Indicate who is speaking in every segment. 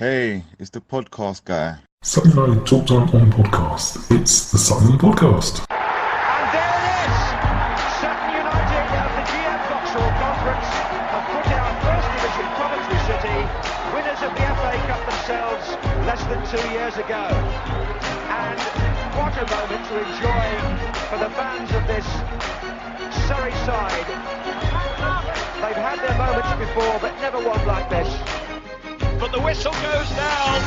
Speaker 1: Hey, it's the podcast guy.
Speaker 2: Sutton United Talk Time on podcast. It's the Sutton Podcast.
Speaker 3: And there it is! Sutton United of the GIF Guy Conference have put out First Division Crawley City, winners of the FA Cup themselves less than 2 years ago. And what a moment to enjoy for the fans of this Surrey side. They've had their moments before, but never one like this. But the whistle goes now.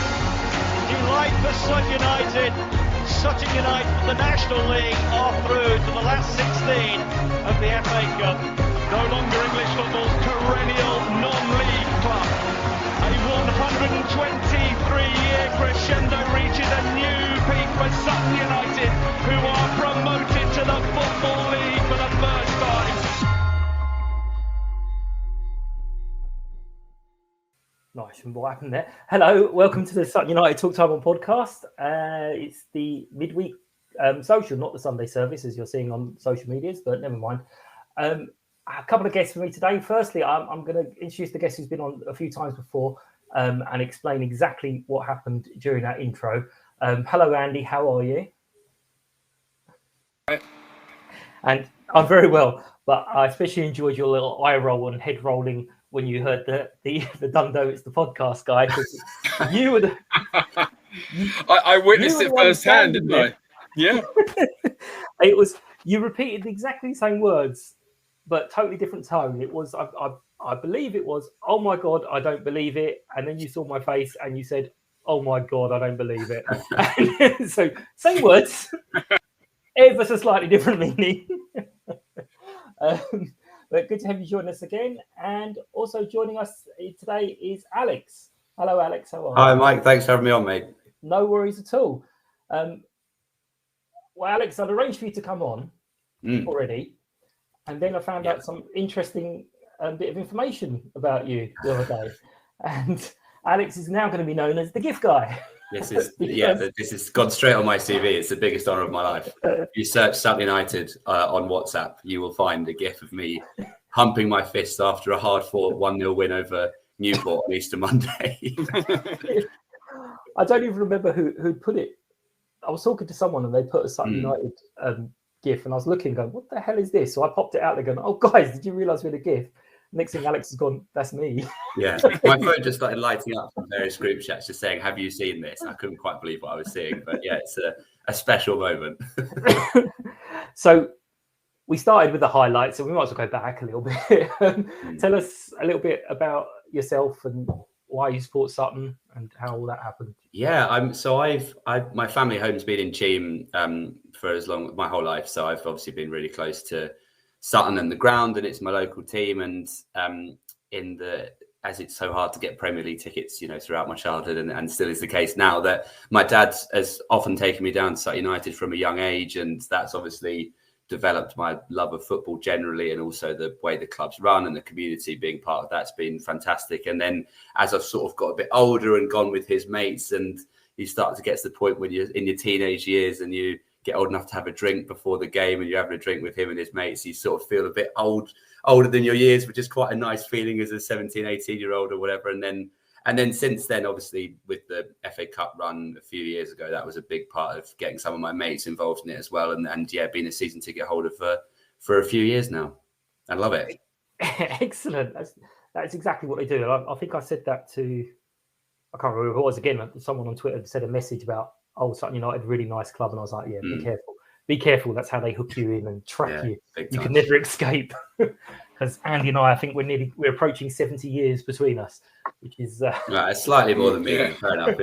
Speaker 3: Delight for Sutton United. Sutton United from the National League are through to the last 16 of the FA Cup. No longer English football's perennial non-league club. A 123-year crescendo reaches a new peak for Sutton United, who are promoted to the Football League for the first time.
Speaker 4: Nice. And what happened there? Hello, welcome to the Sutton United Talk Time on podcast. It's the midweek social, not the Sunday service, as you're seeing on social medias, but never mind. A couple of guests for me today. Firstly, I'm going to introduce the guest who's been on a few times before and explain exactly what happened during that intro. Hello, Andy. How are you?
Speaker 5: Hi.
Speaker 4: And I'm very well, but I especially enjoyed your little eye roll and head rolling when you heard the Dundo, it's the podcast guy. You were the.
Speaker 5: I witnessed it firsthand, didn't I? Yeah.
Speaker 4: It was. You repeated exactly the same words, but totally different tone. It was. I believe it was. Oh my God, I don't believe it. And then you saw my face and you said, "Oh my God, I don't believe it." So same words, ever so slightly different meaning. But good to have you join us again. And also joining us today is Alex. Hello, Alex. How are you?
Speaker 6: Hi, Mike. Thanks for having me on, mate.
Speaker 4: No worries at all. Well, Alex, I'd arranged for you to come on already. And then I found out some interesting bit of information about you the other day. And Alex is now going to be known as the GIF Guy.
Speaker 6: This is this has gone straight on my CV. It's the biggest honour of my life. If you search Sutton United on WhatsApp, you will find a GIF of me humping my fist after a hard-fought 1-0 win over Newport on Easter Monday.
Speaker 4: I don't even remember who put it. I was talking to someone and they put a Sutton United GIF, and I was looking, going, "What the hell is this?" So I popped it out there, going, "Oh, guys, did you realise we had a GIF?" Next thing, Alex has gone, "That's me."
Speaker 6: Yeah, my phone just started lighting up from various group chats, just saying, "Have you seen this?" I couldn't quite believe what I was seeing, but yeah, it's a special moment.
Speaker 4: So we started with the highlights, and we might as well go back a little bit. Tell us a little bit about yourself and why you support Sutton and how all that happened.
Speaker 6: Yeah, my family home's been in Cheam for my whole life, so I've obviously been really close to Sutton and the ground, and it's my local team. And as it's so hard to get Premier League tickets, throughout my childhood, and still is the case now, that my dad has often taken me down to Sutton United from a young age, and that's obviously developed my love of football generally, and also the way the club's run and the community being part of that's been fantastic. And then as I've sort of got a bit older and gone with his mates, and you start to get to the point when you're in your teenage years and you get old enough to have a drink before the game, and you're having a drink with him and his mates, you sort of feel a bit older than your years, which is quite a nice feeling as a 17, 18-year-old or whatever. And then since then, obviously, with the FA Cup run a few years ago, that was a big part of getting some of my mates involved in it as well. And being a season ticket holder for a few years now. I love it.
Speaker 4: Excellent. That's exactly what they do. And I think I said that to, I can't remember who it was again, someone on Twitter said a message about, "Oh, Sutton United, really nice club." And I was like, yeah, be careful. Be careful. That's how they hook you in and track you. You can never escape. Because Andy and I think we're approaching 70 years between us, which is
Speaker 6: it's slightly more than me. Fair enough.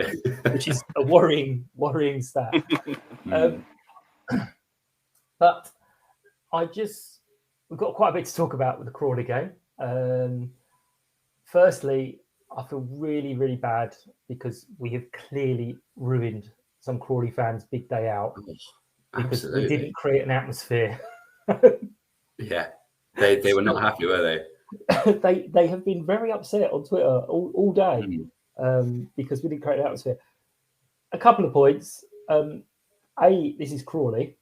Speaker 4: Which is a worrying stat. But we've got quite a bit to talk about with the Crawley game. Firstly, I feel really, really bad because we have clearly ruined some Crawley fans' big day out because we didn't create an atmosphere.
Speaker 6: Yeah, they were not happy, were they?
Speaker 4: They have been very upset on Twitter all day because we didn't create an atmosphere. A couple of points. This is Crawley,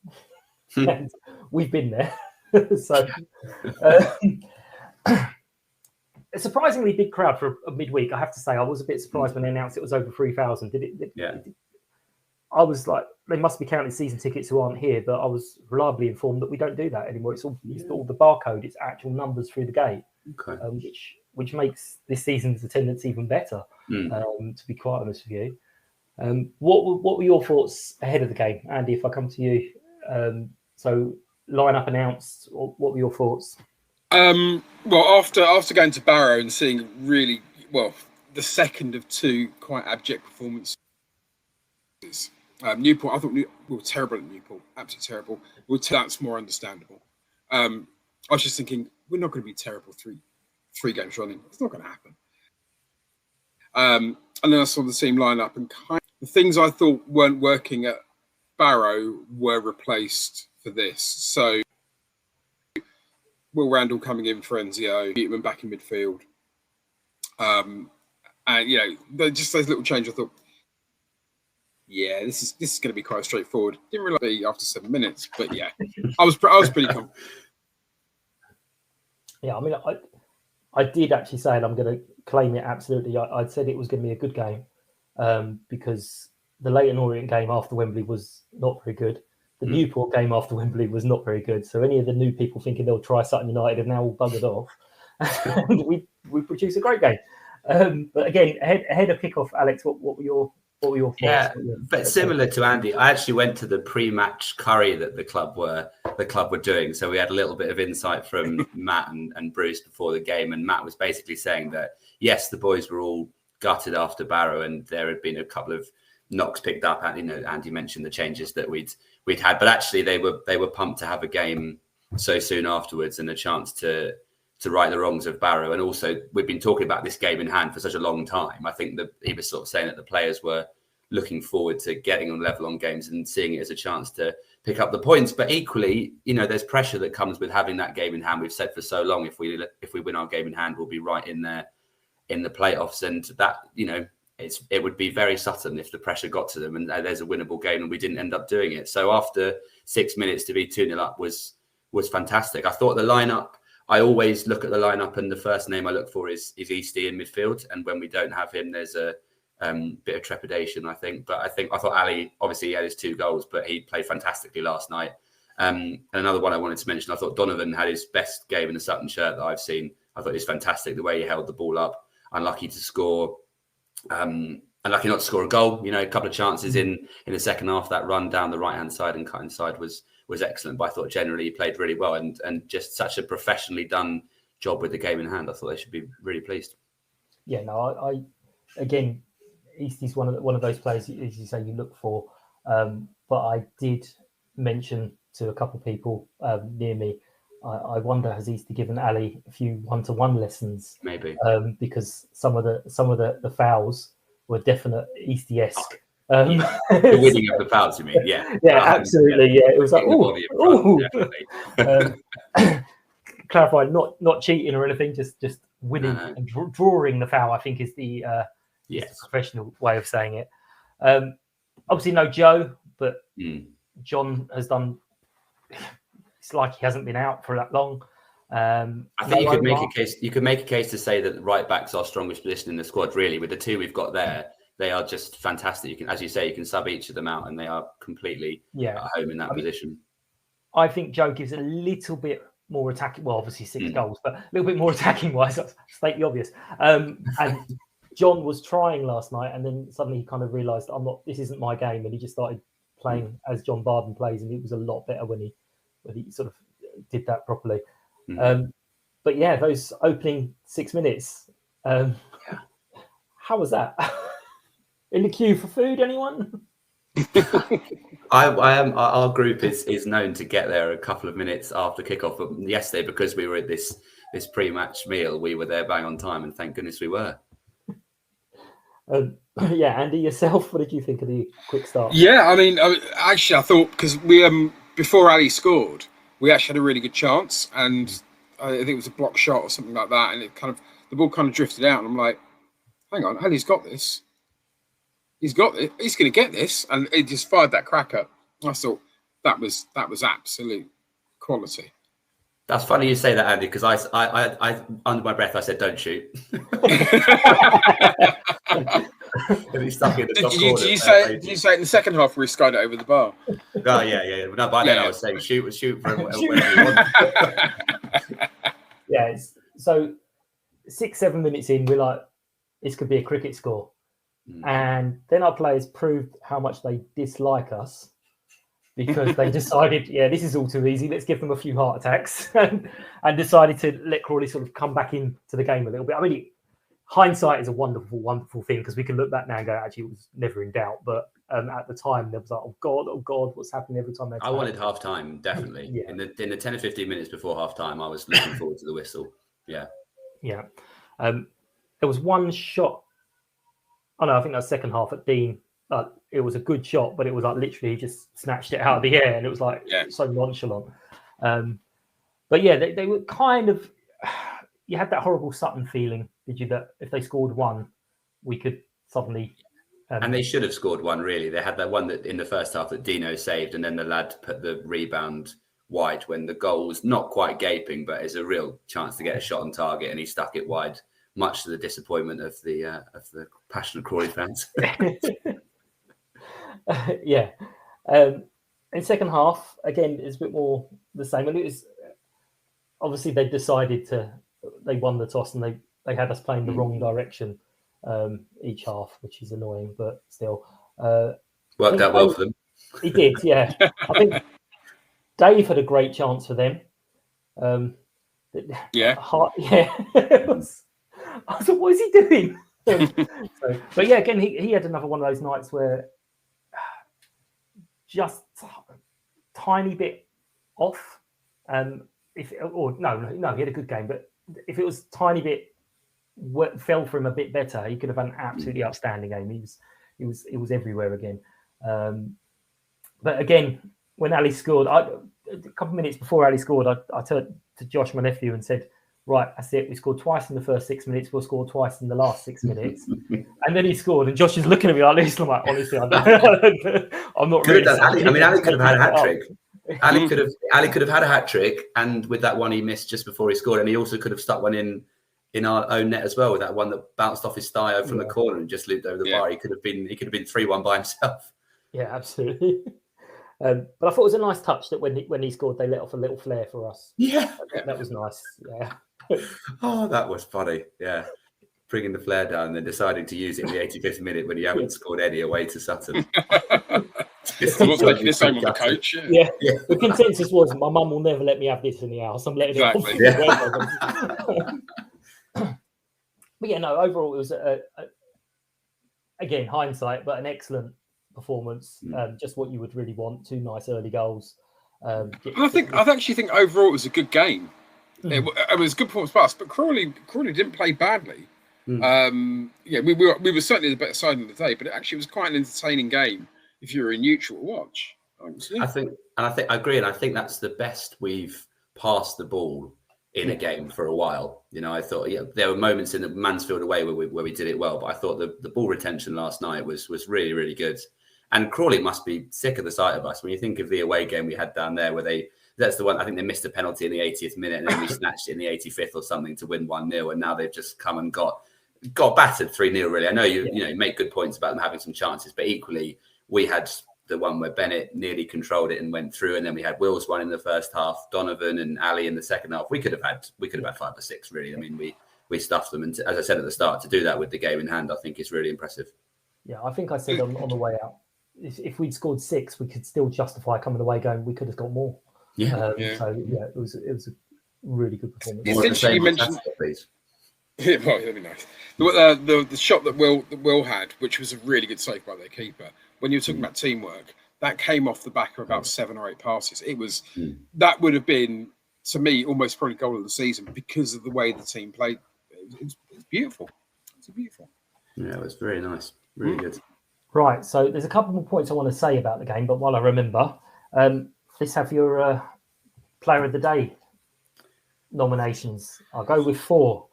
Speaker 4: and we've been there. So a surprisingly big crowd for a midweek. I have to say, I was a bit surprised when they announced it was over 3,000. I was like, they must be counting season tickets who aren't here, but I was reliably informed that we don't do that anymore. It's all the barcode. It's actual numbers through the gate, which makes this season's attendance even better. To be quite honest with you, what were your thoughts ahead of the game, Andy? If I come to you, so lineup announced. What were your thoughts?
Speaker 5: Well, after going to Barrow and seeing really the second of two quite abject performances. Newport, I thought we were terrible at Newport, absolutely terrible. That's more understandable. I was just thinking, we're not going to be terrible three games running. It's not going to happen. And then I saw the same lineup, and the things I thought weren't working at Barrow were replaced for this. So Will Randall coming in for Enzio, Peterman back in midfield. And just those little changes, I thought, yeah, this is going to be quite straightforward. Didn't really after 7 minutes, but yeah, I was pretty confident.
Speaker 4: Yeah, I mean, I did actually say, and I'm going to claim it absolutely. I'd said it was going to be a good game because the Leyton Orient game after Wembley was not very good. The Newport game after Wembley was not very good. So any of the new people thinking they'll try Sutton United have now all buggered off. And we produced a great game. But again, ahead of kickoff, Alex, what were your thoughts?
Speaker 6: Yeah, but similar to Andy, I actually went to the pre-match curry that the club were doing. So we had a little bit of insight from Matt and Bruce before the game, and Matt was basically saying that yes, the boys were all gutted after Barrow, and there had been a couple of knocks picked up. And Andy mentioned the changes that we'd had, but actually they were pumped to have a game so soon afterwards and a chance to right the wrongs of Barrow. And also, we've been talking about this game in hand for such a long time. I think that he was sort of saying that the players were looking forward to getting on level on games and seeing it as a chance to pick up the points. But equally, there's pressure that comes with having that game in hand. We've said for so long, if we win our game in hand, we'll be right in there in the playoffs. And that, it would be very Sutton if the pressure got to them and there's a winnable game and we didn't end up doing it. So after 6 minutes to be 2-0 up was fantastic. I thought the lineup, I always look at the lineup and the first name I look for is Eastie in midfield. And when we don't have him, there's a bit of trepidation, I think. But I thought Ali, obviously he had his 2 goals, but he played fantastically last night. And another one I wanted to mention, I thought Donovan had his best game in the Sutton shirt that I've seen. I thought it was fantastic, the way he held the ball up, unlucky to score. Unlucky not to score a goal. A couple of chances in the second half. That run down the right-hand side and cut inside was excellent. But I thought generally he played really well and just such a professionally done job with the game in hand. I thought they should be really pleased.
Speaker 4: Yeah, no, I again, Eastie's one of those players, as you say, you look for. But I did mention to a couple of people near me, I wonder, has Eastie given Ali a few one-to-one lessons?
Speaker 6: Maybe
Speaker 4: because some of the fouls were definite Eastie-esque.
Speaker 6: The winning of the fouls, you mean? Yeah,
Speaker 4: absolutely. Yeah, it was like clarify, not cheating or anything, just winning and drawing the foul. I think is the professional way of saying it. Obviously, no Joe, but John has done. It's like he hasn't been out for that long. I
Speaker 6: think you could make a case. You could make a case to say that right back's our strongest position in the squad. Really, with the 2 we've got there, they are just fantastic. You can, as you say, you can sub each of them out, and they are completely at home in that position.
Speaker 4: I think Joe gives a little bit more attacking. Well, obviously 6 goals, but a little bit more attacking wise. That's state the obvious. And John was trying last night, and then suddenly he kind of realised, this isn't my game, and he just started playing as John Barden plays, and it was a lot better when he sort of did that properly. But yeah, those opening 6 minutes, how was that? In the queue for food, anyone?
Speaker 6: Our group is known to get there a couple of minutes after kickoff. But yesterday, because we were at this pre-match meal, we were there bang on time, and thank goodness we were.
Speaker 4: Andy, yourself, what did you think of the quick start?
Speaker 5: Yeah, I mean, actually, I thought because we before Ali scored, we actually had a really good chance, and I think it was a block shot or something like that, and the ball kind of drifted out, and I'm like, hang on, Ali's got this. He's got it. He's going to get this, and he just fired that cracker. I thought that was absolute quality.
Speaker 6: That's funny you say that, Andy, because I under my breath I said don't shoot. And he stuck it in the top corner.
Speaker 5: Did you say it in the second half where he skied it over the bar?
Speaker 6: Oh yeah. No, by then I was saying shoot for him wherever you want.
Speaker 4: Yeah. So 6-7 minutes in, we're like, this could be a cricket score. And then our players proved how much they dislike us because they decided, this is all too easy. Let's give them a few heart attacks and decided to let Crawley sort of come back into the game a little bit. I mean, hindsight is a wonderful, wonderful thing because we can look back now and go, actually, it was never in doubt. But at the time, there was like, oh God, what's happening every time?
Speaker 6: I wanted half time, definitely. In the 10 or 15 minutes before half time, I was looking forward to the whistle. Yeah.
Speaker 4: Yeah. There was one shot. Oh no, I think that was second half at Dean. It was a good shot, but it was like literally he just snatched it out of the air, and it was like so nonchalant. But yeah, they were kind of. You had that horrible Sutton feeling, did you? That if they scored one, we could suddenly.
Speaker 6: And they should have scored one. Really, they had that one that in the first half that Dino saved, and then the lad put the rebound wide when the goal was not quite gaping, but it's a real chance to get a shot on target, and he stuck it wide. Much to the disappointment of the passionate Crawley fans. In second half, again, it's a bit more the same. And it was obviously they won the toss and they had us playing the wrong direction each half, which is annoying, but still worked out well for them.
Speaker 4: He did, yeah. I think Dave had a great chance for them. I was like, what is he doing? But yeah, again, he had another one of those nights where just tiny bit off. He had a good game, but if it was tiny bit fell for him a bit better, he could have had an absolutely outstanding game. He was everywhere again. But again, when Ali scored, a couple of minutes before Ali scored, I turned to Josh, my nephew, and said, right, that's it. We scored twice in the first 6 minutes. We'll score twice in the last 6 minutes. And then he scored, and Josh is looking at me like this. I'm like, honestly, I'm not really.
Speaker 6: Ali could have had a hat trick. Ali could have had a hat trick, and with that one he missed just before he scored, and he also could have stuck one in our own net as well with that one that bounced off his thigh from the corner and just looped over the bar. He could have been 3-1 by himself.
Speaker 4: Yeah, absolutely. But I thought it was a nice touch that when he scored, they let off a little flare for us.
Speaker 6: Yeah,
Speaker 4: that was nice. Yeah.
Speaker 6: Oh, that was funny. Yeah, bringing the flare down and then deciding to use it in the 85th minute when you haven't scored any away to Sutton.
Speaker 5: This time with the coach.
Speaker 4: Yeah. The consensus was my mum will never let me have this in the house. I'm letting it off. But yeah, no. Overall, it was again hindsight, but an excellent performance. Just what you would really want. 2 nice early goals.
Speaker 5: I actually think overall it was a good game. It was a good performance by us, but Crawley didn't play badly. We were certainly the better side of the day, but it actually was quite an entertaining game if you were a neutral to watch.
Speaker 6: I agree, and I think that's the best we've passed the ball in a game for a while. You know, I thought there were moments in the Mansfield away where we did it well, but I thought the ball retention last night was really, really good. And Crawley must be sick of the sight of us when you think of the away game we had down there where that's the one, I think they missed a penalty in the 80th minute and then we snatched it in the 85th or something to win 1-0. And now they've just come and got battered 3-0 really. I know you make good points about them having some chances, but equally we had the one where Bennett nearly controlled it and went through. And then we had Will's one in the first half, Donovan and Ali in the second half. We could have had 5 or 6 really. I mean, we stuffed them. And as I said at the start, to do that with the game in hand, I think is really impressive. Yeah,
Speaker 4: I think I said on the way out, if we'd scored 6, we could still justify coming away going, we could have got more. So it was a really good performance.
Speaker 5: It's interesting you mentioned, please. Yeah, well, that'd be nice. The shot that Will had, which was a really good save by their keeper. When you were talking about teamwork, that came off the back of about 7 or 8 passes. It was that would have been to me almost probably goal of the season because of the way the team played. It was beautiful. It's beautiful.
Speaker 6: Yeah, it was very nice. Really good.
Speaker 4: Right, so there's a couple more points I want to say about the game, but while I remember, let's have your Player of the Day nominations. I'll go with 4.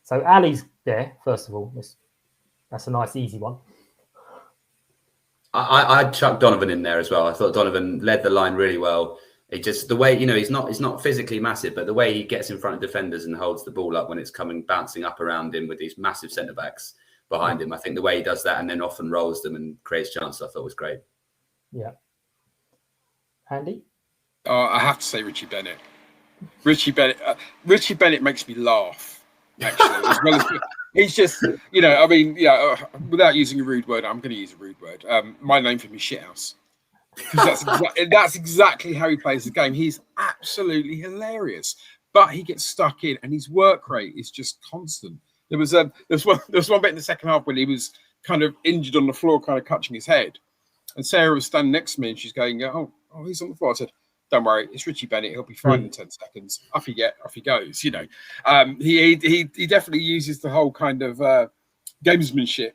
Speaker 4: So Ali's there, first of all. That's a nice, easy one.
Speaker 6: I'd chuck Donovan in there as well. I thought Donovan led the line really well. It just the way he's not physically massive, but the way he gets in front of defenders and holds the ball up when it's coming bouncing up around him with these massive centre backs behind him. I think the way he does that and then often rolls them and creates chances, I thought was great.
Speaker 4: Yeah. Andy?
Speaker 5: I have to say Richie Bennett. Richie Bennett makes me laugh, actually. As well as, he's just, without using a rude word, I'm going to use a rude word. My name for him is Shithouse. Because that's exactly how he plays the game. He's absolutely hilarious, but he gets stuck in, and his work rate is just constant. There was one bit in the second half when he was kind of injured on the floor, kind of catching his head, and Sarah was standing next to me, and she's going, "Oh, he's on the floor." I said, "Don't worry, it's Richie Bennett. He'll be fine in 10 seconds." Off he goes. He definitely uses the whole kind of gamesmanship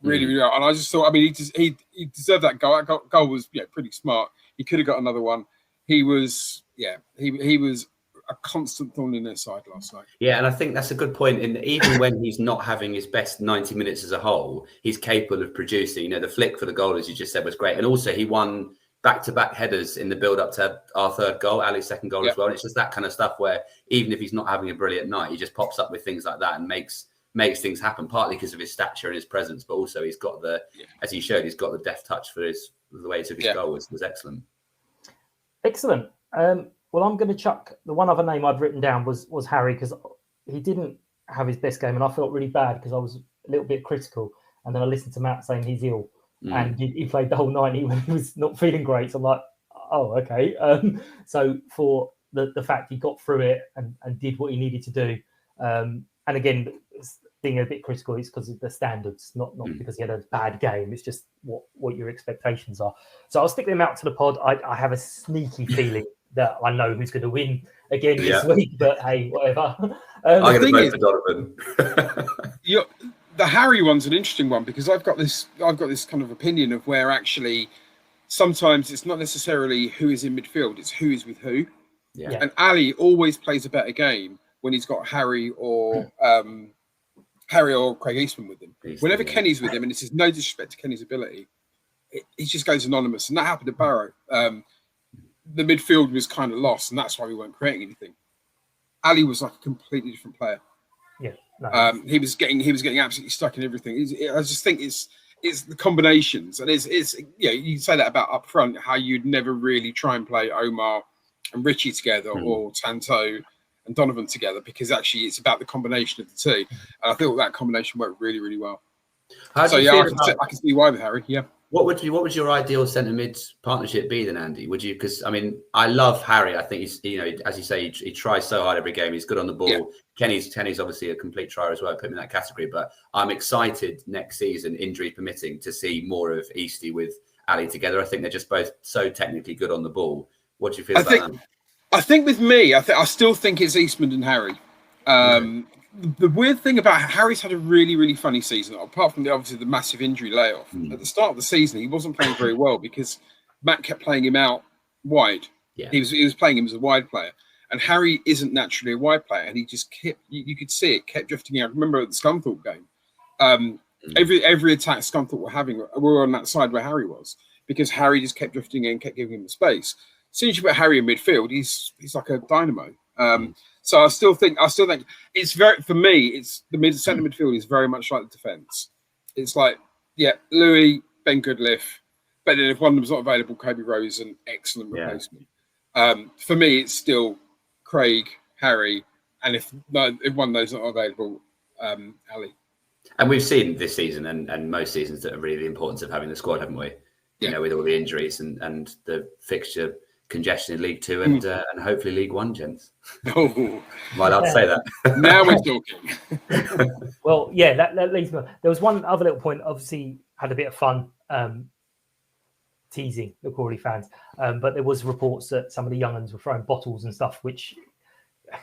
Speaker 5: really, really well. And I just thought, he deserved that goal. That goal was pretty smart. He could have got another one. He was a constant thorn in their side last night.
Speaker 6: Yeah, and I think that's a good point. And even when he's not having his best 90 minutes as a whole, he's capable of producing. The flick for the goal, as you just said, was great. And also he won back-to-back headers in the build-up to our third goal, Ali's second goal as well. And it's just that kind of stuff where even if he's not having a brilliant night, he just pops up with things like that and makes things happen, partly because of his stature and his presence, but also he's got as he showed, he's got the deft touch for the way he took his goal was excellent.
Speaker 4: Excellent. Well, I'm going to chuck the one other name I'd written down was Harry, because he didn't have his best game, and I felt really bad because I was a little bit critical. And then I listened to Matt saying he's ill, and he played the whole 90 when he was not feeling great. So I'm like, oh, okay. So for the fact he got through it and did what he needed to do, and again, being a bit critical is because of the standards, not because he had a bad game. It's just what your expectations are. So I'll stick them out to the pod. I have a sneaky feeling that I know who's going to win again this week, but hey, whatever.
Speaker 6: I'm going to vote for Donovan.
Speaker 5: The Harry one's an interesting one because I've got this kind of opinion of where actually sometimes it's not necessarily who is in midfield, it's who is with who. Yeah. And Ali always plays a better game when he's got Harry or Craig Eastman with him. Whenever Kenny's with him, and this is no disrespect to Kenny's ability, he just goes anonymous, and that happened to Barrow. The midfield was kind of lost, and that's why we weren't creating anything. Ali was like a completely different player.
Speaker 4: Yeah, no.
Speaker 5: He was getting absolutely stuck in everything. I just think it's the combinations, and it's you say that about up front, how you'd never really try and play Omar and Richie together or Tanto and Donovan together, because actually it's about the combination of the two. And I thought that combination worked really, really well. I can see why with Harry. Yeah. What
Speaker 6: would your ideal centre mid partnership be then, Andy? Would you? Because I love Harry. I think he's as you say, he tries so hard every game. He's good on the ball. Yeah. Kenny's obviously a complete trier as well. I put him in that category. But I'm excited next season, injury permitting, to see more of Eastie with Ali together. I think they're just both so technically good on the ball. What do you feel about that?
Speaker 5: I think with me, I still think it's Eastman and Harry. The weird thing about Harry's had a really, really funny season, apart from obviously the massive injury layoff. At the start of the season, he wasn't playing very well because Matt kept playing him out wide. Yeah. He was playing him as a wide player. And Harry isn't naturally a wide player. And he just kept, you could see it, kept drifting out. Remember at the Scunthorpe game, every attack Scunthorpe were having were on that side where Harry was, because Harry just kept drifting in, kept giving him the space. As soon as you put Harry in midfield, he's like a dynamo. So I still think it's very, for me, it's the centre midfield is very much like the defence. It's like, Louis, Ben Goodliff, but then if one of them's not available, Kobe Rose, an excellent replacement. For me, it's still Craig, Harry, and if one of those not available, Ali.
Speaker 6: And we've seen this season and most seasons that are really the importance of having the squad, haven't we? With all the injuries and the fixture congestion in League Two and hopefully League One, gents. Oh, am I allowed to say that?
Speaker 5: Now we're talking.
Speaker 4: Well, yeah, that leads me on. There was one other little point. Obviously, had a bit of fun teasing the Crawley fans, but there was reports that some of the young uns were throwing bottles and stuff, which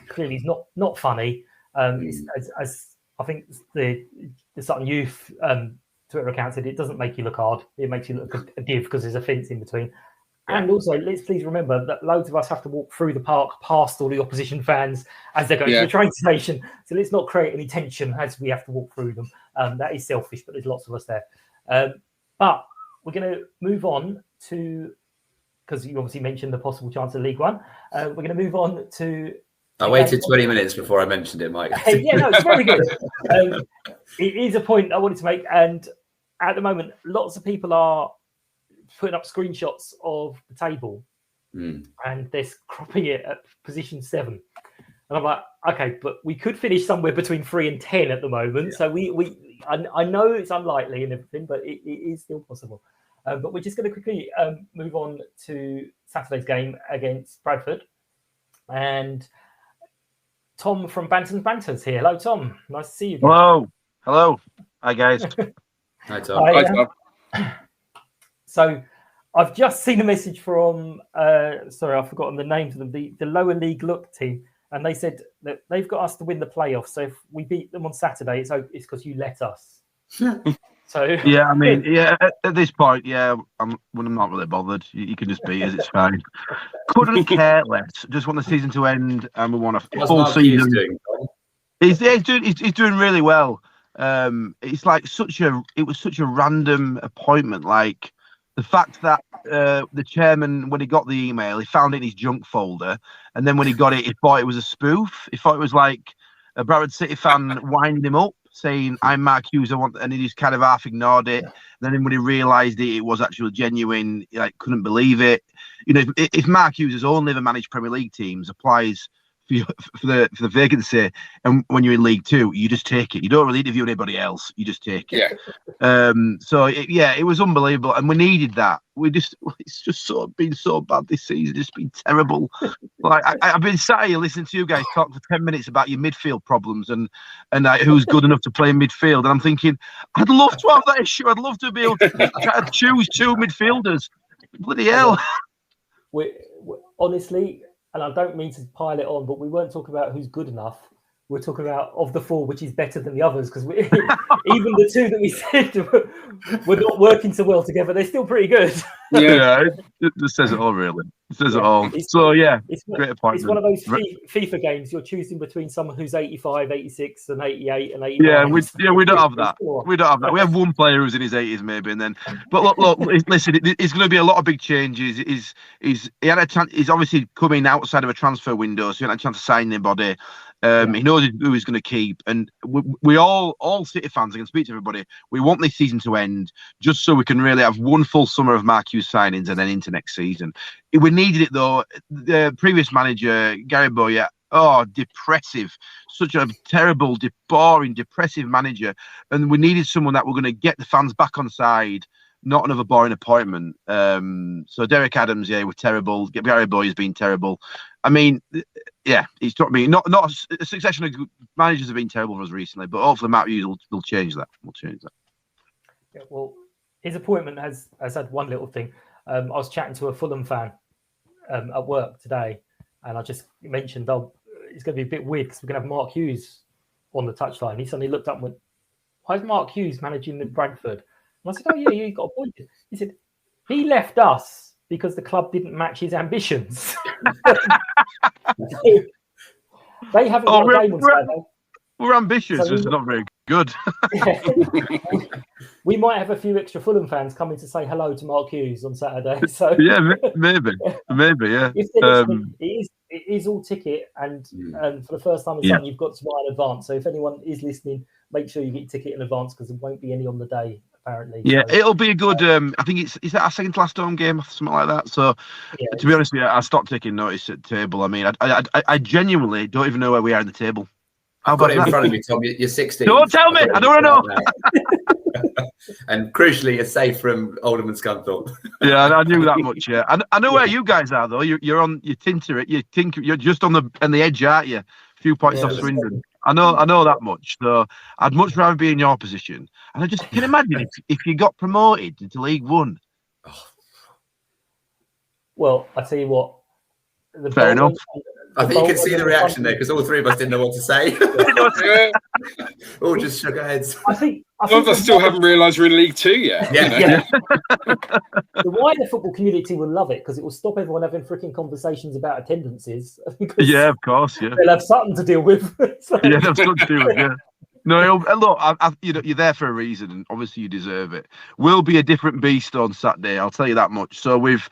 Speaker 4: clearly is not funny. As I think the Sutton Youth Twitter account said, it doesn't make you look hard; it makes you look a give because there's a fence in between. And also, let's please remember that loads of us have to walk through the park past all the opposition fans as they're going to the train station. So let's not create any tension as we have to walk through them. That is selfish, but there's lots of us there. But we're going to move on to because you obviously mentioned the possible chance of League One. We're going to move on to.
Speaker 6: I waited 20 minutes before I mentioned it, Mike.
Speaker 4: Yeah, no, it's very good. It is a point I wanted to make, and at the moment, lots of people are putting up screenshots of the table, and they're cropping it at position 7. And I'm like, okay, but we could finish somewhere between 3 and 10 at the moment. Yeah. So I know it's unlikely and everything, but it is still possible. But we're just going to quickly move on to Saturday's game against Bradford. And Tom from Bantam's Banters here. Hello, Tom. Nice to see you again.
Speaker 7: Hello. Hi, guys.
Speaker 6: Hi, Tom.
Speaker 5: Hi, Tom.
Speaker 4: So I've just seen a message from, sorry, I've forgotten the names of them, the lower league look team. And they said that they've got us to win the playoffs. So if we beat them on Saturday, it's because you let us. So
Speaker 7: yeah, I mean, yeah, at this point, yeah, I'm not really bothered. You can just beat us, it's fine. Couldn't care less. Just want the season to end, and we want a full season. He's doing really well. It's like it was such a random appointment. Like the fact that the chairman, when he got the email, he found it in his junk folder, and then when he got it, he thought it was a spoof. He thought it was like a Bradford City fan winding him up, saying, "I'm Mark Hughes, I want," and he just kind of half ignored it. And then when he realised it was actually genuine, he couldn't believe it. You know, if Mark Hughes has only ever managed Premier League teams, applies for the vacancy, and when you're in League Two, you just take it. You don't really interview anybody else. You just take it.
Speaker 5: Yeah.
Speaker 7: It was unbelievable, and we needed that. It's just been so bad this season. It's been terrible. Like I've been sat here listening to you guys talk for 10 minutes about your midfield problems and who's good enough to play in midfield, and I'm thinking, I'd love to have that issue. I'd love to be able to choose 2 midfielders. Bloody hell.
Speaker 4: We honestly. And I don't mean to pile it on, but we weren't talking about who's good enough. We're talking about of the 4, which is better than the others, because even the 2 that we said were not working so well together. They're still pretty good.
Speaker 7: Yeah, it says it all, really. It says it all.
Speaker 4: It's
Speaker 7: great appointment.
Speaker 4: It's one of those FIFA games. You're choosing between someone who's 85, 86, and 88, and 89.
Speaker 7: Yeah, we don't have that. We don't have that. We have one player who's in his 80s, maybe, and then. But look. Listen, it's going to be a lot of big changes. He had a chance. He's obviously coming outside of a transfer window, so he had a chance to sign anybody. He knows who he's going to keep, and we all City fans, I can speak to everybody, we want this season to end just so we can really have one full summer of Mark Hughes signings and then into next season. We needed it though. The previous manager, Gary Boyer, depressive, such a terrible, boring, depressive manager, and we needed someone that were going to get the fans back on side. Not another boring appointment. So Derek Adams, we're terrible. Gary Boyer's been terrible. I mean, he's taught me not a succession of managers have been terrible for us recently, but hopefully Matt Hughes will change that. We'll change that.
Speaker 4: Yeah, well, his appointment has had one little thing. I was chatting to a Fulham fan at work today, and I just mentioned, it's going to be a bit weird because we're going to have Mark Hughes on the touchline. He suddenly looked up and went, "Why is Mark Hughes managing the Bradford?" And I said, "Oh yeah, you got a point." He said, "He left us because the club didn't match his ambitions." They haven't got a game on Saturday.
Speaker 7: We're ambitious, so not very good.
Speaker 4: We might have a few extra Fulham fans coming to say hello to Mark Hughes on Saturday. So
Speaker 7: yeah, maybe, yeah.
Speaker 4: It is all ticket, and for the first time in you've got to buy in advance. So if anyone is listening, make sure you get your ticket in advance because there won't be any on the day. Apparently,
Speaker 7: yeah, so it'll be a good. I think is that our second to last home game, something like that. So, to be honest with you, I stopped taking notice at the table. I mean, I genuinely don't even know where we are in the table.
Speaker 6: I've got it in front of me, Tom. You're 16.
Speaker 7: Don't tell me. I don't want to
Speaker 6: know. And crucially, you're safe from Alderman Scunthorpe.
Speaker 7: Yeah, I knew that much. Yeah, I know where you guys are though. You're on. You're just on the edge, aren't you? A few points off Swindon. I know that much. So I'd much rather be in your position. And I just can imagine if you got promoted into League One.
Speaker 4: Well, I tell you what.
Speaker 7: Fair enough.
Speaker 6: I think you can see the reaction there because all 3 of us didn't know what to say. All just shook our heads.
Speaker 5: I think some of us still haven't realised we're in League Two yet.
Speaker 6: Yeah.
Speaker 4: The wider football community will love it because it will stop everyone having freaking conversations about attendances.
Speaker 7: Yeah, of course. Yeah,
Speaker 4: they'll have Sutton to deal with.
Speaker 7: Yeah, they'll have Sutton to deal with. Yeah. No, look, you're there for a reason, and obviously you deserve it. We'll be a different beast on Saturday, I'll tell you that much. So we've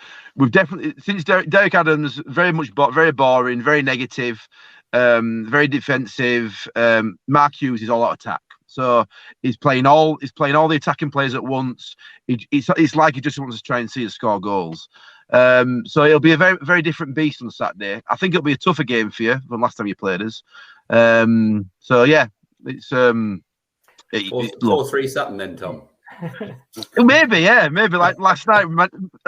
Speaker 7: definitely, since Derek Adams, very boring, very negative, very defensive. Mark Hughes is all out attack, so he's playing all the attacking players at once. It's like he just wants to try and see us score goals. So it'll be a very, very different beast on Saturday. I think it'll be a tougher game for you than last time you played us. So yeah. It's
Speaker 6: 4-3 Sutton then, Tom.
Speaker 7: Maybe like last night,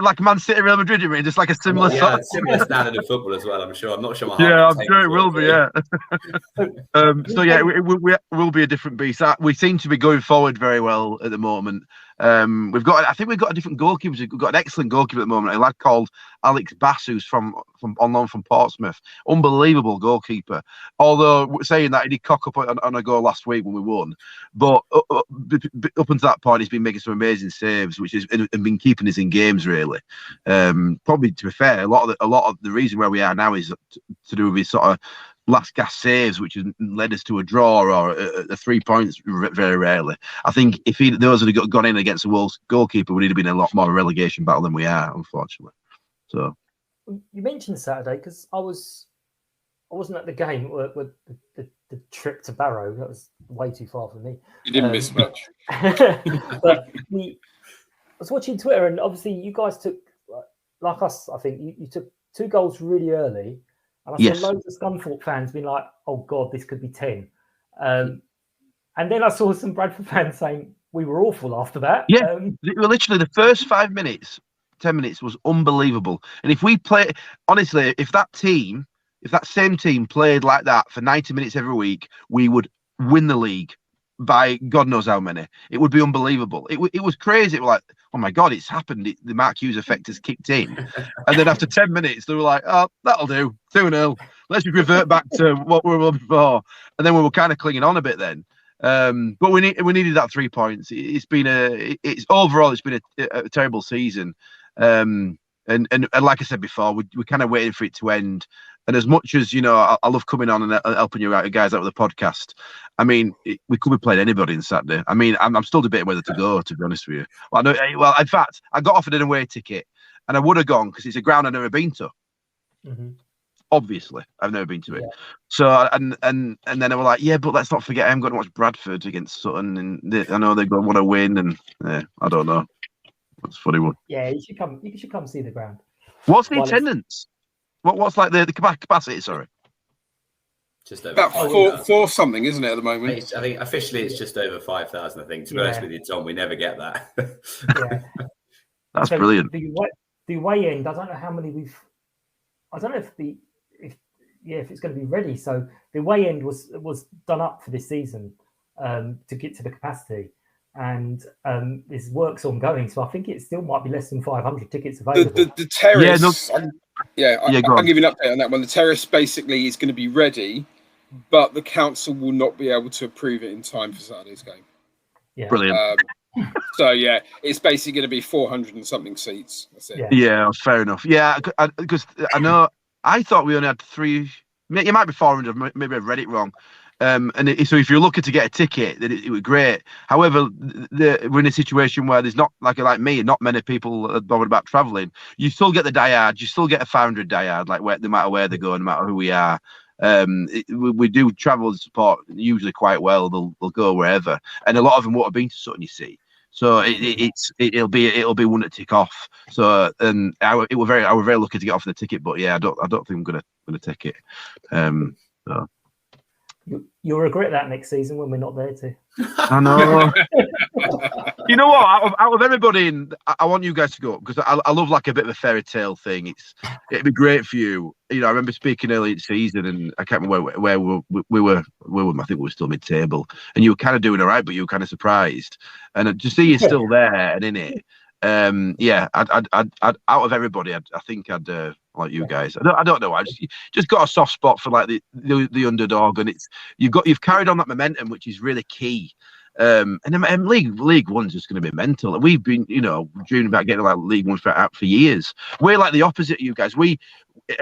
Speaker 7: like Man City, Real Madrid. You mean just like a similar,
Speaker 6: similar standard of football as well. I'm sure. I'm not sure.
Speaker 7: I'm sure it will be. Yeah. So yeah, it will be a different beast. We seem to be going forward very well at the moment. I think we've got a different goalkeeper. We've got an excellent goalkeeper at the moment. A lad called Alex Bass, who's from on loan from Portsmouth. Unbelievable goalkeeper. Although saying that, he did cock up on a goal last week when we won. But up until that point, he's been making some amazing saves, which has been keeping us in games really. Probably, to be fair, a lot of the reason where we are now is to do with his sort of last gasp saves, which has led us to a draw or a 3 points very rarely. I think if those had gone in against the Wolves goalkeeper, we'd have been in a lot more relegation battle than we are, unfortunately. So
Speaker 4: you mentioned Saturday because I wasn't at the game with the trip to Barrow. That was way too far for me.
Speaker 5: You didn't miss much.
Speaker 4: But I was watching Twitter, and obviously you guys took, like us, I think you took 2 goals really early. And I saw loads of Scunthorpe fans being like, oh, God, this could be 10. And then I saw some Bradford fans saying we were awful after that.
Speaker 7: Yeah, literally the first 5 minutes, 10 minutes was unbelievable. And if we play, honestly, if that same team played like that for 90 minutes every week, we would win the league by God knows how many. It would be unbelievable. It was crazy. It was like, oh my God, it's happened. The Mark Hughes effect has kicked in. And then after 10 minutes, they were like, oh, that'll do. 2-0. Let's revert back to what we were before. And then we were kind of clinging on a bit then. But we needed that 3 points. It's overall been a terrible season. And like I said before, we're kind of waiting for it to end. And as much as, I love coming on and helping you guys out with the podcast, I mean, we could be playing anybody on Saturday. I mean, I'm still debating whether to go, to be honest with you. Well, in fact, I got offered an away ticket and I would have gone because it's a ground I've never been to. Mm-hmm. Obviously, I've never been to it. So, and then I was like, yeah, but let's not forget, I'm going to watch Bradford against Sutton. And I know they're going to want to win. And I don't know. That's a funny one.
Speaker 4: Yeah, you should come see the ground.
Speaker 7: What's the attendance? What's like the capacity? Sorry,
Speaker 6: just over
Speaker 5: about four something, isn't it, at the moment?
Speaker 6: I think officially it's just over 5,000. I think. To be honest with you, Tom, we never get that.
Speaker 7: That's brilliant.
Speaker 4: The away end, I don't know how many we've. I don't know if it's going to be ready. So the away end was done up for this season to get to the capacity. And this work's ongoing, so I think it still might be less than 500 tickets available.
Speaker 5: The terrace, I'll give you an update on that one. The terrace basically is going to be ready, but the council will not be able to approve it in time for Saturday's game.
Speaker 7: Yeah, brilliant.
Speaker 5: So it's basically going to be 400 and something seats. That's it.
Speaker 7: Yeah, fair enough. Yeah, because I thought we only had 3. It might be 400. Maybe I read it wrong. So if you're looking to get a ticket, then it was great. However, we're in a situation where there's not like me, not many people are bothered about travelling. You still get the diehards. You still get a 500 diehard, like no matter where they go, no matter who we are. We do travel and support usually quite well. They'll go wherever, and a lot of them won't have been to Sutton, you see. So it'll be one to tick off. So I was very lucky to get off the ticket, but yeah, I don't think I'm gonna take it. So.
Speaker 4: You'll regret that next season when we're not there too.
Speaker 7: I know. You know what? Out of everybody, I want you guys to go because I love like a bit of a fairy tale thing. It'd be great for you. I remember speaking early in the season, and I can't remember where we were. I think we were still mid-table, and you were kind of doing all right, but you were kind of surprised. And to see you still there and in it, I'd out of everybody, I think I'd like you guys. I don't know. I just got a soft spot for like the underdog, and you've carried on that momentum, which is really key. And League One's just going to be mental. We've been, dreaming about getting like League One for years. We're like the opposite of you guys.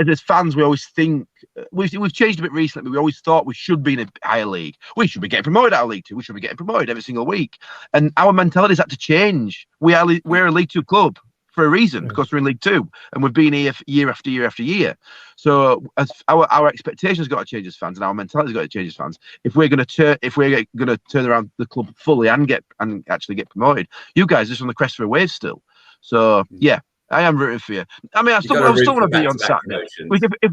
Speaker 7: as fans, we always think we've changed a bit recently, but we always thought we should be in a higher league. We should be getting promoted out of League Two. We should be getting promoted every single week. And our mentality's had to change. We're a League Two club for a reason, because we're in League Two and we've been here year after year after year. So as our expectations got to change as fans, and our mentality's got to change as fans. If we're going to turn around the club fully and actually get promoted, you guys are just on the crest of a wave still. So yeah, I am rooting for you. I mean, I still want to beat you on Saturday.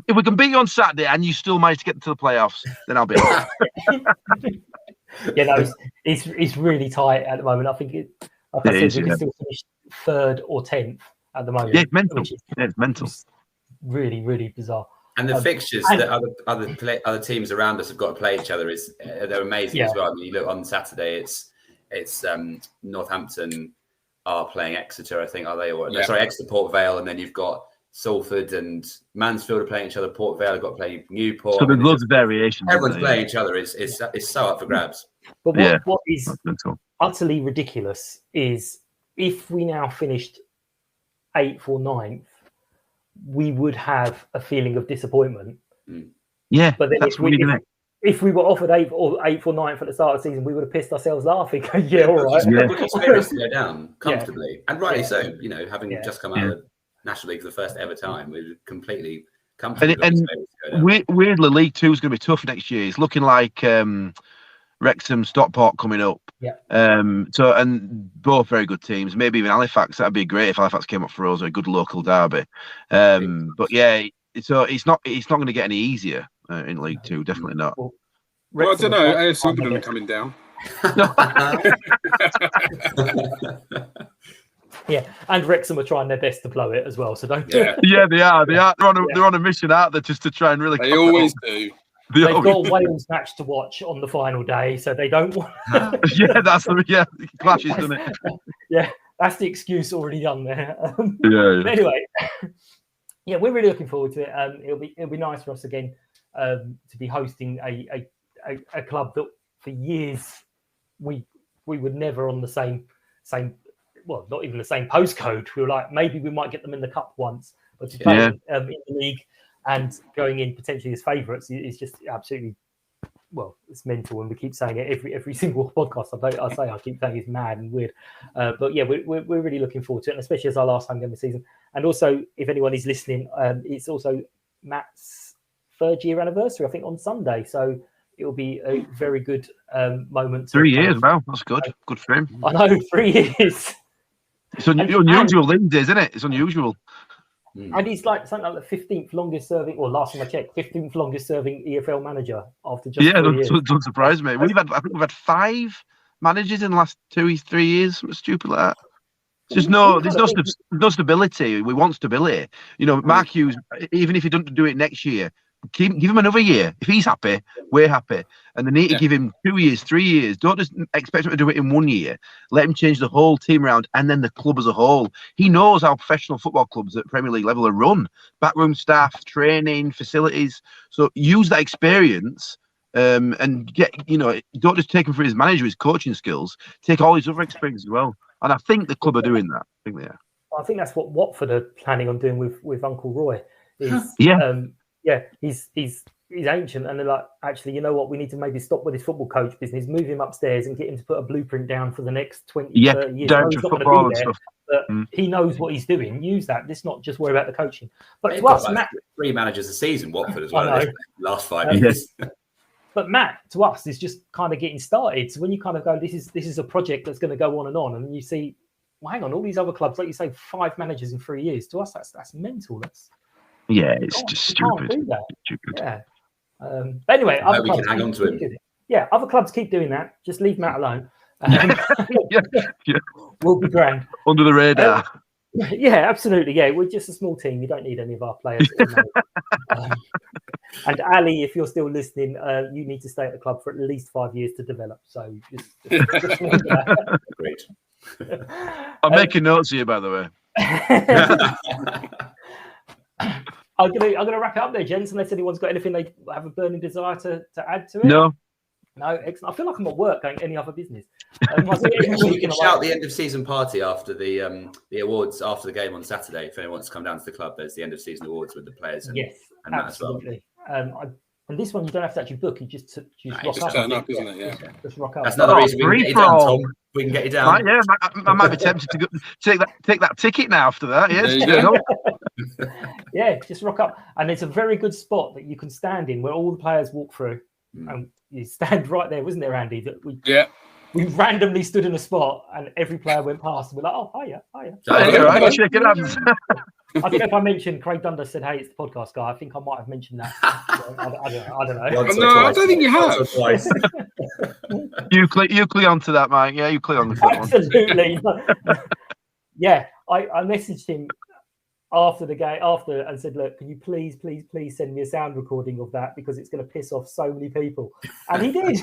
Speaker 7: If we can beat you on Saturday and you still manage to get to the playoffs, then I'll be happy.
Speaker 4: Yeah, no, it's really tight at the moment. I think we can still finish 3rd or 10th at the moment.
Speaker 7: Yeah, it's mental. It's mental. Really,
Speaker 4: really bizarre.
Speaker 6: And the fixtures that other teams around us have got to play each other they're amazing as well. I mean, you look on Saturday, it's Northampton are playing Exeter, I think, are they? Exeter, Port Vale, and then you've got Salford and Mansfield are playing each other. Port Vale have got to play Newport.
Speaker 7: So there's loads of variations.
Speaker 6: Everyone's playing each other. It's so up for grabs.
Speaker 4: But what is utterly ridiculous is if we now finished 8th or 9th, we would have a feeling of disappointment.
Speaker 7: Yeah,
Speaker 4: but then if we were offered 8th or 9th at the start of the season, we would have pissed ourselves laughing. Yeah, all right.
Speaker 6: We've experienced to go down comfortably, and rightly so. You know, having just come out of the National League for the first ever time, we were completely comfortable.
Speaker 7: And weirdly, League Two is going to be tough next year. It's looking like Wrexham, Stockport coming up.
Speaker 4: Yeah.
Speaker 7: And both very good teams. Maybe even Halifax. That'd be great if Halifax came up for us, a good local derby. But yeah, so it's not going to get any easier in League Two. Definitely not.
Speaker 5: Well, I don't know. AFC Sunderland are coming down.
Speaker 4: Yeah, and Wrexham are trying their best to blow it as well. So don't.
Speaker 7: Yeah, they are. They're on a mission, aren't they? Just to try and really.
Speaker 5: They always do.
Speaker 4: They've got a Wales match to watch on the final day, so they don't want.
Speaker 7: It clashes, doesn't it?
Speaker 4: Yeah, that's the excuse already done there.
Speaker 7: But
Speaker 4: anyway, yeah, we're really looking forward to it. It'll be nice for us again to be hosting a club that for years we would never on the same. Well, not even the same postcode. We were like, maybe we might get them in the cup once, but to play in the league and going in potentially as favourites is just absolutely, well, it's mental. And we keep saying it every single podcast I keep saying it's mad and weird. But yeah, we're really looking forward to it, and especially as our last home game of the season. And also, if anyone is listening, it's also Matt's 3rd year anniversary, I think, on Sunday. So it'll be a very good moment.
Speaker 7: 3 years, wow, that's good. Good for him.
Speaker 4: I know, 3 years.
Speaker 7: It's unusual these days, isn't it? It's unusual.
Speaker 4: And he's like something like the 15th longest serving, or last time I checked, 15th longest serving EFL manager after just 3 years.
Speaker 7: Don't surprise me. I think we've had 5 managers in the last 2-3 years, something stupid like that. There's no stability. We want stability. You know, Mark Hughes, even if he doesn't do it next year, give him another year. If he's happy, we're happy. And they need to give him 2 years, 3 years. Don't just expect him to do it in 1 year. Let him change the whole team around and then the club as a whole. He knows how professional football clubs at Premier League level are run. Backroom staff, training, facilities. So use that experience and don't just take him for his manager, his coaching skills. Take all his other experience as well. And I think the club are doing that. I think they are.
Speaker 4: I think that's what Watford are planning on doing with Uncle Roy. He's ancient, and they're like, actually, you know what? We need to maybe stop with his football coach business, move him upstairs, and get him to put a blueprint down for the next 20, 30 years.
Speaker 7: Down to football and stuff.
Speaker 4: But he knows what he's doing. Use that. Let's not just worry about the coaching. But to us, Matt,
Speaker 6: 3 managers a season, Watford as well. Last 5 years.
Speaker 4: But Matt, to us, is just kind of getting started. So when you kind of go, this is a project that's going to go on, and you see, well, hang on, all these other clubs, like you say, 5 managers in 3 years. To us, that's mental.
Speaker 7: It's just stupid.
Speaker 4: Do that. Stupid. Yeah. But anyway,
Speaker 6: I hope we can hang on to him.
Speaker 4: Yeah, other clubs keep doing that. Just leave Matt alone. We'll be grand.
Speaker 7: Under the radar.
Speaker 4: Yeah, absolutely. Yeah, we're just a small team. You don't need any of our players. And Ali, if you're still listening, you need to stay at the club for at least 5 years to develop. So just
Speaker 6: Great.
Speaker 7: I'm making notes here, by the way.
Speaker 4: I'm gonna wrap it up there, gents. Unless anyone's got anything they have a burning desire to add to it.
Speaker 7: No,
Speaker 4: No, excellent. I feel like I'm at work going any other business.
Speaker 6: You can shout the end of season party after the awards after the game on Saturday. If anyone wants to come down to the club, there's the end of season awards with the players. And,
Speaker 4: yes,
Speaker 6: and
Speaker 4: absolutely. And this one you don't have to actually book. You just rock up.
Speaker 5: Turn up, isn't it? Yeah.
Speaker 4: Just rock up.
Speaker 6: That's another reason we can get you down, Tom. We can get you down.
Speaker 7: Right, yeah, I might be tempted to take that ticket now after that. Yes,
Speaker 4: yeah, just rock up. And it's a very good spot that you can stand in where all the players walk through. And you stand right there, wasn't there, Andy? That we randomly stood in a spot and every player went past and we're like, oh, hiya.
Speaker 7: Right, check it out.
Speaker 4: I don't know if I mentioned Craig Dundas said, hey, it's the podcast guy. I think I might have mentioned that. I don't know.
Speaker 5: No, I don't think you have.
Speaker 7: You click onto that, mate. Yeah, you click on the one.
Speaker 4: Absolutely. Yeah, I messaged him after the game, and said, look, can you please send me a sound recording of that because it's going to piss off so many people. And he did.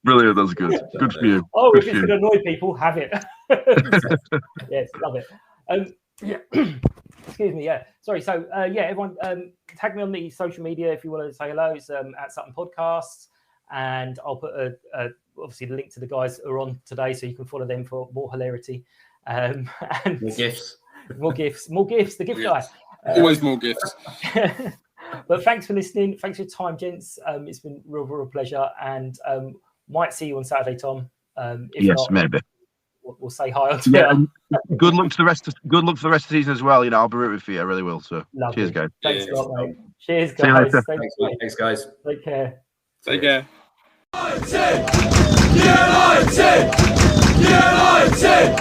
Speaker 7: Brilliant, that's good. Good for you.
Speaker 4: Oh, if it's going to annoy people, have it. Yes, love it. Yeah. Excuse me. Yeah. Sorry. So, everyone, tag me on the social media if you want to say hello. It's at Sutton Podcasts, and I'll put obviously the link to the guys who are on today, so you can follow them for more hilarity. And more gifts. The GIF Guy.
Speaker 5: Always more gifts.
Speaker 4: But thanks for listening. Thanks for your time, gents. It's been real pleasure, and might see you on Saturday, Tom. If
Speaker 7: yes,
Speaker 4: not,
Speaker 7: maybe.
Speaker 4: We'll say hi on Twitter.
Speaker 7: Yeah, good luck for the rest of the season as well. I'll be rooting for you. I really will. So,
Speaker 4: lovely.
Speaker 7: Cheers, guys.
Speaker 4: Thanks a lot, mate. Cheers, guys.
Speaker 7: See you later.
Speaker 6: Thanks, guys.
Speaker 4: Take care.
Speaker 5: Take care.
Speaker 8: United!